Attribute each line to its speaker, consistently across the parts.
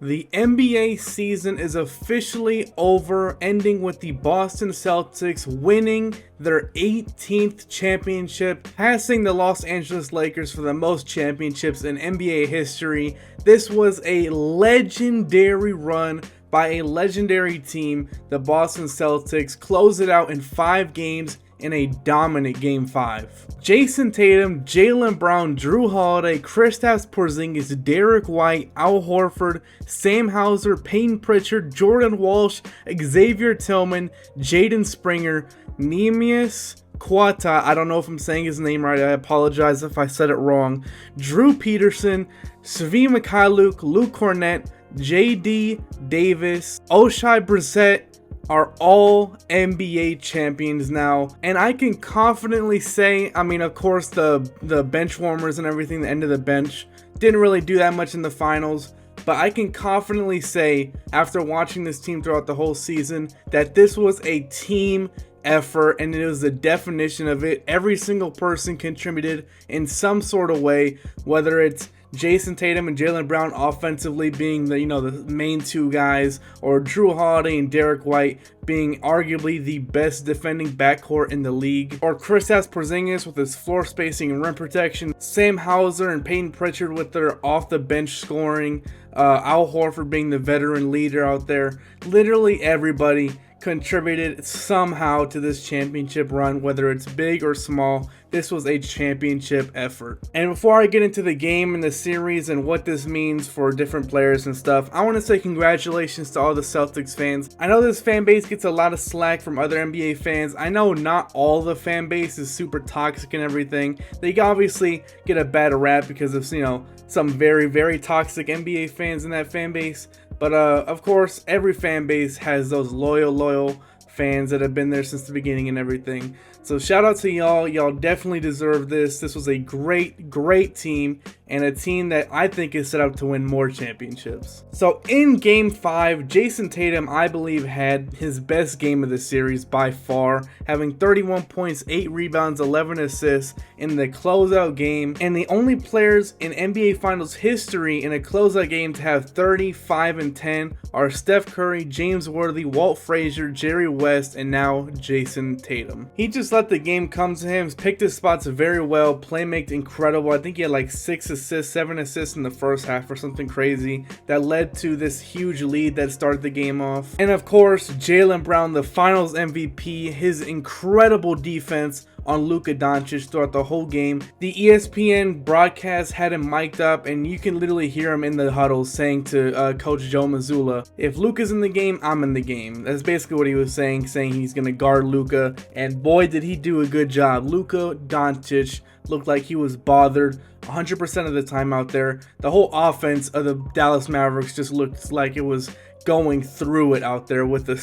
Speaker 1: The NBA season is officially over, ending with the Boston Celtics winning their 18th championship, passing the Los Angeles Lakers for the most championships in NBA history. This was a legendary run by a legendary team. The Boston Celtics closed it out in 5 games in a dominant Game 5. Jason Tatum, Jaylen Brown, Jrue Holiday, Kristaps Porzingis, Derek White, Al Horford, Sam Hauser, Peyton Pritchard, Jordan Walsh, Xavier Tillman, Jaden Springer, Neemias Quata, I don't know if I'm saying his name right, I apologize if I said it wrong, Drew Peterson, Svi Mykhailiuk, Luke Cornett, JD Davis, Oshai Brissett, are all NBA champions now, and I can confidently say, I mean, of course the bench warmers and everything, the end of the bench didn't really do that much in the finals, but I can confidently say after watching this team throughout the whole season that this was a team effort, and it was the definition of it. Every single person contributed in some sort of way, whether it's Jason Tatum and Jaylen Brown offensively being the main 2 guys, or Jrue Holiday and Derek White being arguably the best defending backcourt in the league, or Kristaps Porzingis with his floor spacing and rim protection, Sam Hauser and Peyton Pritchard with their off the bench scoring, Al Horford being the veteran leader out there. Literally everybody contributed somehow to this championship run, whether it's big or small. This was a championship effort. And before I get into the game and the series and what this means for different players and stuff, I want to say congratulations to all the Celtics fans. I know this fan base gets a lot of slack from other NBA fans. I know not all the fan base is super toxic and everything. They obviously get a bad rap because of, some very, very toxic NBA fans in that fan base. But of course, every fan base has those loyal fans that have been there since the beginning and everything. So shout out to y'all. Y'all definitely deserve this. This was a great team, and a team that I think is set up to win more championships. So in Game 5, Jason Tatum, I believe, had his best game of the series by far, having 31 points, 8 rebounds, 11 assists in the closeout game, and the only players in NBA Finals history in a closeout game to have 35 and 10 are Steph Curry, James Worthy, Walt Frazier, Jerry West, and now Jason Tatum. He just let the game come to him, picked his spots very well, playmaked incredible. I think he had like 6 assists, 7 assists in the first half or something crazy that led to this huge lead that started the game off. And of course, Jaylen Brown, the finals MVP, his incredible defense on Luka Doncic throughout the whole game. The ESPN broadcast had him mic'd up, and you can literally hear him in the huddle saying to Coach Joe Mazzulla, if Luka's in the game, I'm in the game. That's basically what he was saying he's going to guard Luka, and boy did he do a good job. Luka Doncic looked like he was bothered 100% of the time out there. The whole offense of the Dallas Mavericks just looked like it was going through it out there with the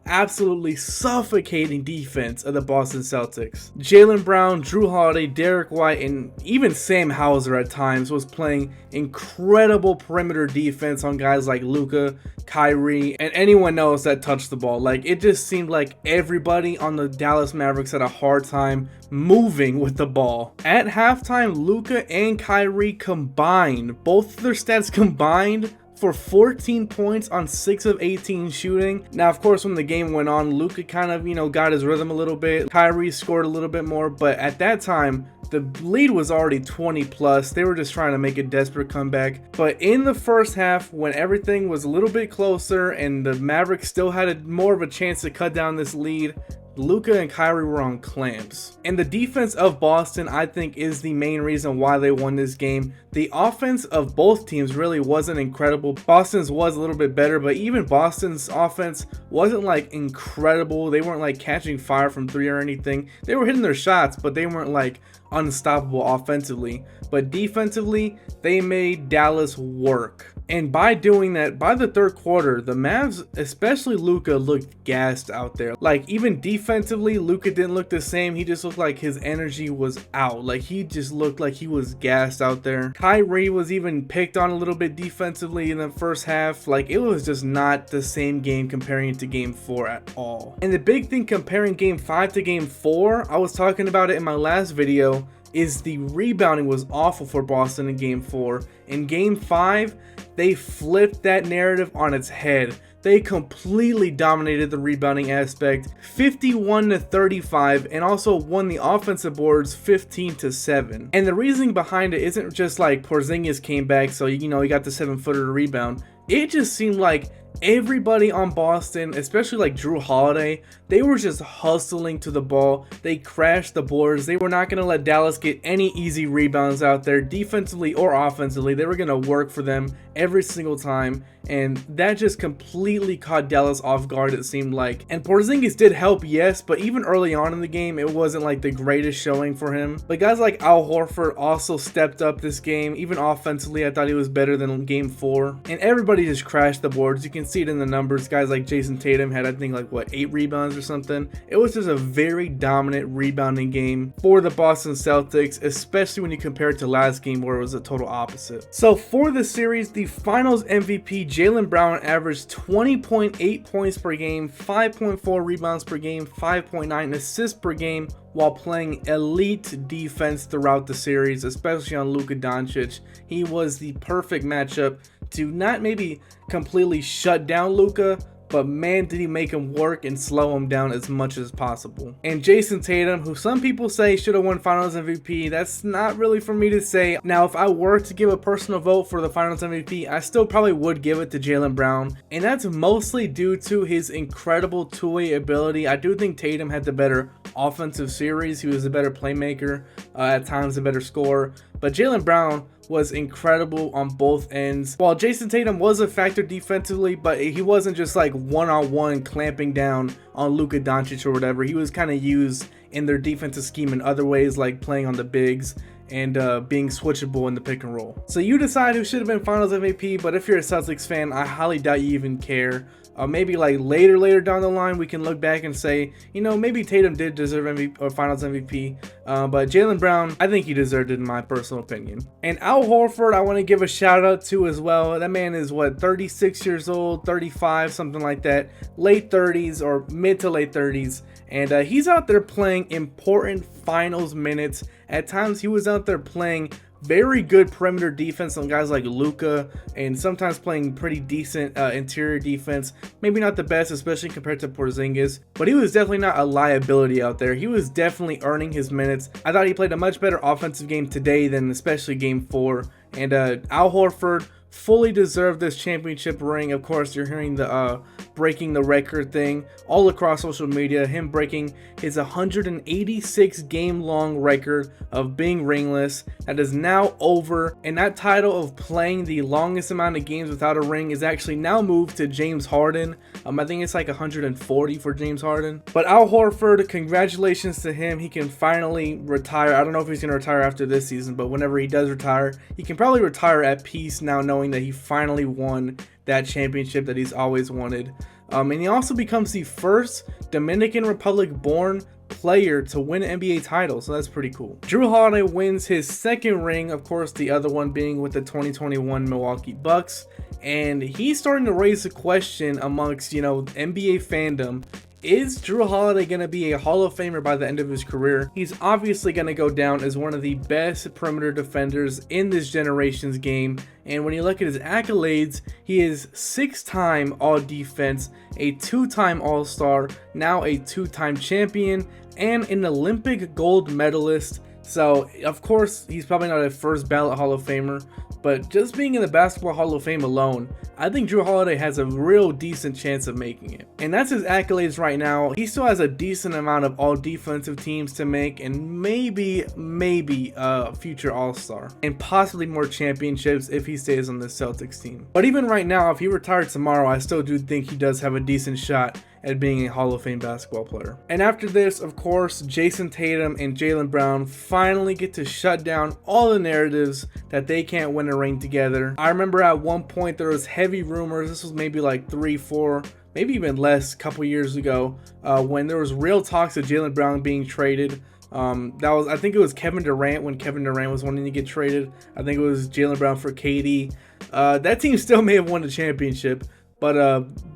Speaker 1: absolutely suffocating defense of the Boston Celtics. Jaylen Brown, Jrue Holiday, Derek White, and even Sam Hauser at times was playing incredible perimeter defense on guys like Luka, Kyrie, and anyone else that touched the ball. Like, it just seemed like everybody on the Dallas Mavericks had a hard time moving with the ball. At halftime, Luka and Kyrie combined, both of their stats combined, for 14 points on 6 of 18 shooting. Now, of course, when the game went on, Luka kind of, got his rhythm a little bit. Kyrie scored a little bit more, but at that time, the lead was already 20 plus. They were just trying to make a desperate comeback. But in the first half, when everything was a little bit closer and the Mavericks still had more of a chance to cut down this lead, Luka and Kyrie were on clamps. And the defense of Boston, I think, is the main reason why they won this game. The offense of both teams really wasn't incredible. Boston's was a little bit better, but even Boston's offense wasn't like incredible. They weren't like catching fire from 3 or anything. They were hitting their shots, but they weren't like unstoppable offensively. But defensively, they made Dallas work. And by doing that, by the third quarter, the Mavs, especially Luka, looked gassed out there. Like, even defensively, Luka didn't look the same. He just looked like his energy was out. Like, he just looked like he was gassed out there. Kyrie was even picked on a little bit defensively in the first half. Like, it was just not the same game comparing it to Game 4 at all. And the big thing comparing Game 5 to Game 4, I was talking about it in my last video, is the rebounding was awful for Boston in Game 4. In Game 5, they flipped that narrative on its head. They completely dominated the rebounding aspect, 51-35, and also won the offensive boards 15-7. And the reasoning behind it isn't just like Porzingis came back, so he got the 7-footer to rebound. It just seemed like everybody on Boston, especially like Jrue Holiday, they were just hustling to the ball. They crashed the boards. They were not going to let Dallas get any easy rebounds out there, defensively or offensively. They were going to work for them every single time, and that just completely caught Dallas off guard, it seemed like. And Porzingis did help, yes, but even early on in the game, it wasn't like the greatest showing for him. But guys like Al Horford also stepped up this game. Even offensively, I thought he was better than game 4. And everybody just crashed the boards. You can see it in the numbers. Guys like Jason Tatum had, I think, like 8 rebounds or something. It was just a very dominant rebounding game for the Boston Celtics, especially when you compare it to last game where it was a total opposite. So for the series, the finals MVP Jaylen Brown averaged 20.8 points per game, 5.4 rebounds per game, 5.9 assists per game, while playing elite defense throughout the series, especially on Luka Doncic. He was the perfect matchup to not maybe completely shut down Luka, but man, did he make him work and slow him down as much as possible. And Jason Tatum, who some people say should have won Finals MVP, that's not really for me to say. Now, if I were to give a personal vote for the Finals MVP, I still probably would give it to Jaylen Brown, and that's mostly due to his incredible two-way ability. I do think Tatum had the better offensive series. He was a better playmaker, at times a better scorer, but Jaylen Brown was incredible on both ends. While Jason Tatum was a factor defensively, but he wasn't just like one-on-one clamping down on Luka Doncic or whatever. He was kind of used in their defensive scheme in other ways, like playing on the bigs and being switchable in the pick and roll. So you decide who should have been Finals MVP, but if you're a Celtics fan, I highly doubt you even care. Maybe like later down the line, we can look back and say, maybe Tatum did deserve MVP or Finals MVP, but Jaylen Brown, I think he deserved it in my personal opinion. And Al Horford, I want to give a shout out to as well. That man is 36 years old, 35, something like that, late 30s or mid to late 30s, and he's out there playing important finals minutes. At times, he was out there playing very good perimeter defense on guys like Luka, and sometimes playing pretty decent interior defense. Maybe not the best, especially compared to Porzingis, but he was definitely not a liability out there. He was definitely earning his minutes. I thought he played a much better offensive game today than especially game 4. And Al Horford fully deserved this championship ring. Of course, you're hearing the breaking the record thing all across social media, him breaking his 186 game long record of being ringless. That is now over, and that title of playing the longest amount of games without a ring is actually now moved to James Harden. I think it's like 140 for James Harden. But Al Horford, congratulations to him. He can finally retire. I don't know if he's going to retire after this season, but whenever he does retire, he can probably retire at peace now, knowing that he finally won that championship that he's always wanted. And he also becomes the first Dominican Republic born player to win an NBA title, so that's pretty cool. Jrue Holiday wins his second ring, of course the other one being with the 2021 Milwaukee Bucks, and he's starting to raise the question amongst NBA fandom. Is Jrue Holiday going to be a Hall of Famer by the end of his career? He's obviously going to go down as one of the best perimeter defenders in this generation's game. And when you look at his accolades, he is 6-time All-Defense, a 2-time All-Star, now a 2-time champion, and an Olympic gold medalist. So, of course, he's probably not a first ballot Hall of Famer, but just being in the Basketball Hall of Fame alone, I think Jrue Holiday has a real decent chance of making it. And that's his accolades right now. He still has a decent amount of all defensive teams to make, and maybe a future All-Star, and possibly more championships if he stays on the Celtics team. But even right now, if he retired tomorrow, I still do think he does have a decent shot at being a Hall of Fame basketball player. And after this, of course, Jason Tatum and Jaylen Brown finally get to shut down all the narratives that they can't win a ring together. I remember at one point there was heavy rumors, this was maybe like 3, 4, maybe even less, a couple years ago, when there was real talks of Jaylen Brown being traded. I think it was Kevin Durant, when Kevin Durant was wanting to get traded. I think it was Jaylen Brown for KD. That team still may have won the championship, but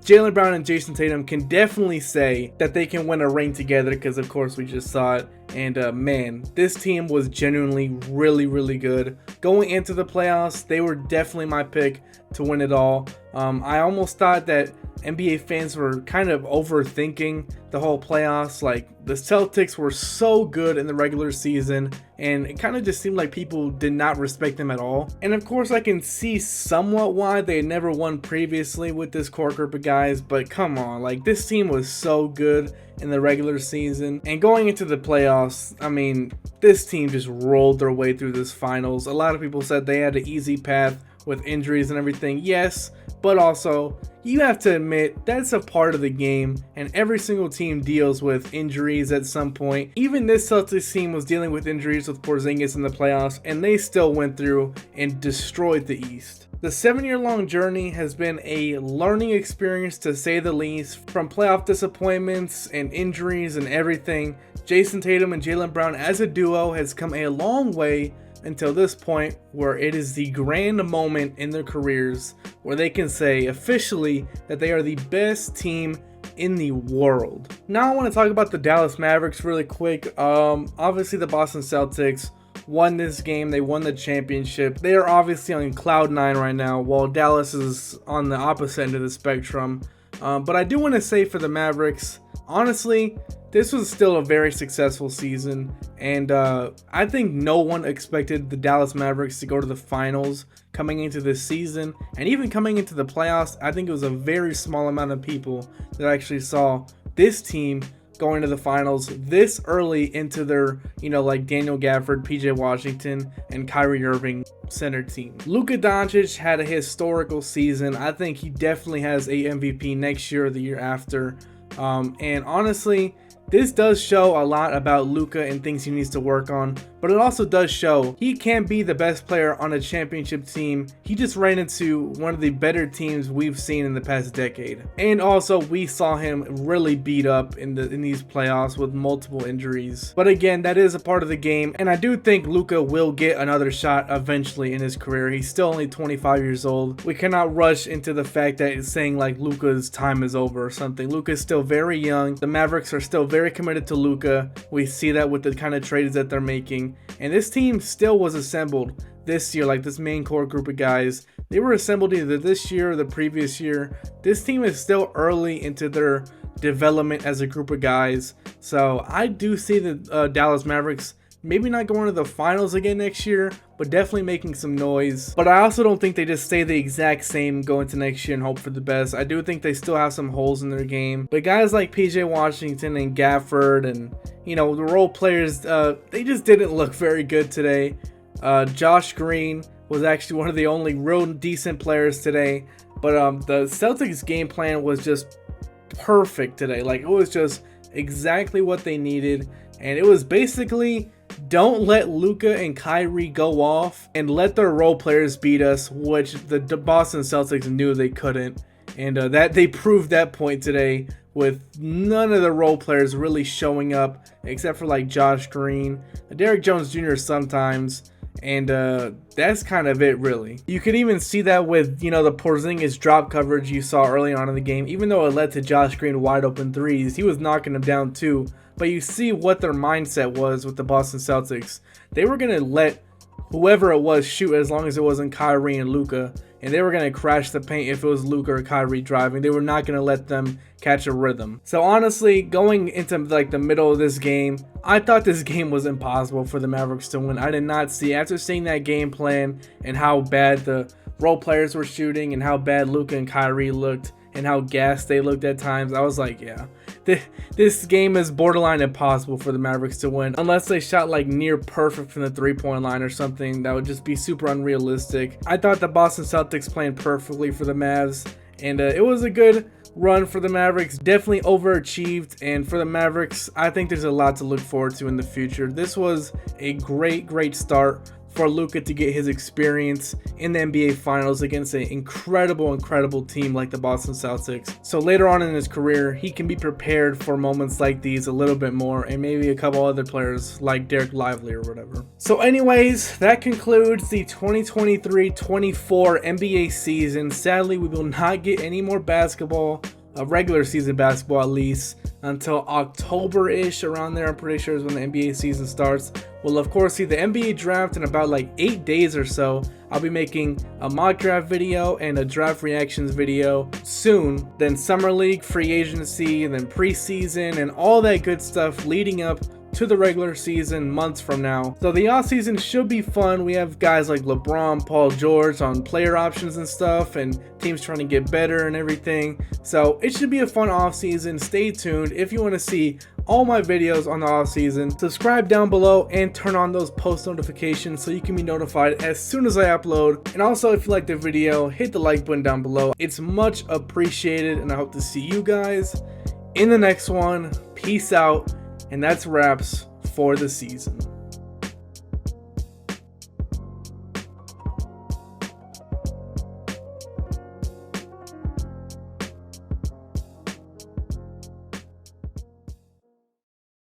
Speaker 1: Jaylen Brown and Jason Tatum can definitely say that they can win a ring together, because of course we just saw it. And man, this team was genuinely really good. Going into the playoffs, they were definitely my pick to win it all. I almost thought that NBA fans were kind of overthinking the whole playoffs. Like, the Celtics were so good in the regular season, and it kind of just seemed like people did not respect them at all. And of course, I can see somewhat why they had never won previously with this core group of guys, but come on, like, this team was so good in the regular season, and going into the playoffs, I mean, this team just rolled their way through this finals. A lot of people said they had an easy path with injuries and everything. Yes, but also you have to admit that's a part of the game, and every single team deals with injuries at some point. Even this Celtics team was dealing with injuries with Porzingis in the playoffs, and they still went through and destroyed the East. The 7-year-long journey has been a learning experience, to say the least. From playoff disappointments and injuries and everything, Jason Tatum and Jaylen Brown as a duo has come a long way until this point, where it is the grand moment in their careers where they can say officially that they are the best team in the world. Now I want to talk about the Dallas Mavericks really quick. Obviously the Boston Celtics won this game. They won the championship. They are obviously on cloud 9 right now, while Dallas is on the opposite end of the spectrum. But I do want to say for the Mavericks, honestly, this was still a very successful season, and I think no one expected the Dallas Mavericks to go to the finals coming into this season, and even coming into the playoffs. I think it was a very small amount of people that actually saw this team going to the finals this early into their, like Daniel Gafford, PJ Washington, and Kyrie Irving center team. Luka Doncic had a historical season. I think he definitely has a MVP next year or the year after. And honestly, this does show a lot about Luka and things he needs to work on, but it also does show he can be the best player on a championship team. He just ran into one of the better teams we've seen in the past decade. And also, we saw him really beat up in these playoffs with multiple injuries. But again, that is a part of the game, and I do think Luka will get another shot eventually in his career. He's still only 25 years old. We cannot rush into the fact that it's saying like Luka's time is over or something. Luka's still very young. The Mavericks are still very committed to Luka. We see that with the kind of trades that they're making. And this team still was assembled this year, like this main core group of guys. They were assembled either this year or the previous year. This team is still early into their development as a group of guys. So I do see the Dallas Mavericks maybe not going to the finals again next year, but definitely making some noise. But I also don't think they just stay the exact same going to next year and hope for the best. I do think they still have some holes in their game. But guys like PJ Washington and Gafford and, the role players, they just didn't look very good today. Josh Green was actually one of the only real decent players today. But the Celtics game plan was just perfect today. Like, it was just exactly what they needed. And it was basically, don't let Luka and Kyrie go off and let their role players beat us, which the Boston Celtics knew they couldn't. And that they proved that point today with none of the role players really showing up except for like Josh Green, Derrick Jones Jr. sometimes. And that's kind of it, really. You could even see that with, the Porzingis drop coverage you saw early on in the game. Even though it led to Josh Green wide open threes, he was knocking them down too. But you see what their mindset was with the Boston Celtics. They were going to let whoever it was shoot as long as it wasn't Kyrie and Luka. And they were going to crash the paint if it was Luka or Kyrie driving. They were not going to let them catch a rhythm. So honestly, going into like the middle of this game, I thought this game was impossible for the Mavericks to win. I did not see, after seeing that game plan and how bad the role players were shooting and how bad Luka and Kyrie looked and how gassed they looked at times, I was like, yeah, this game is borderline impossible for the Mavericks to win unless they shot like near perfect from the 3-point line or something. That would just be super unrealistic. I thought the Boston Celtics played perfectly for the Mavs, and it was a good run for the Mavericks. Definitely overachieved, and for the Mavericks, I think there's a lot to look forward to in the future. This was a great start for Luka to get his experience in the NBA Finals against an incredible team like the Boston Celtics. So later on in his career, he can be prepared for moments like these a little bit more, and maybe a couple other players like Derek Lively or whatever. So anyways, that concludes the 2023-24 NBA season. Sadly, we will not get any more basketball, regular season basketball at least, until October-ish, around there. I'm pretty sure is when the NBA season starts. We'll of course see the NBA draft in about like 8 days or so. I'll be making a mock draft video and a draft reactions video soon. Then Summer League, free agency, and then preseason, and all that good stuff leading up to the regular season months from now. So the offseason should be fun. We have guys like LeBron, Paul George on player options and stuff, and teams trying to get better and everything. So it should be a fun offseason. Stay tuned if you want to see all my videos on the offseason. Subscribe down below and turn on those post notifications so you can be notified as soon as I upload. And also, if you liked the video, hit the like button down below. It's much appreciated, and I hope to see you guys in the next one. Peace out. And that's wraps for the season.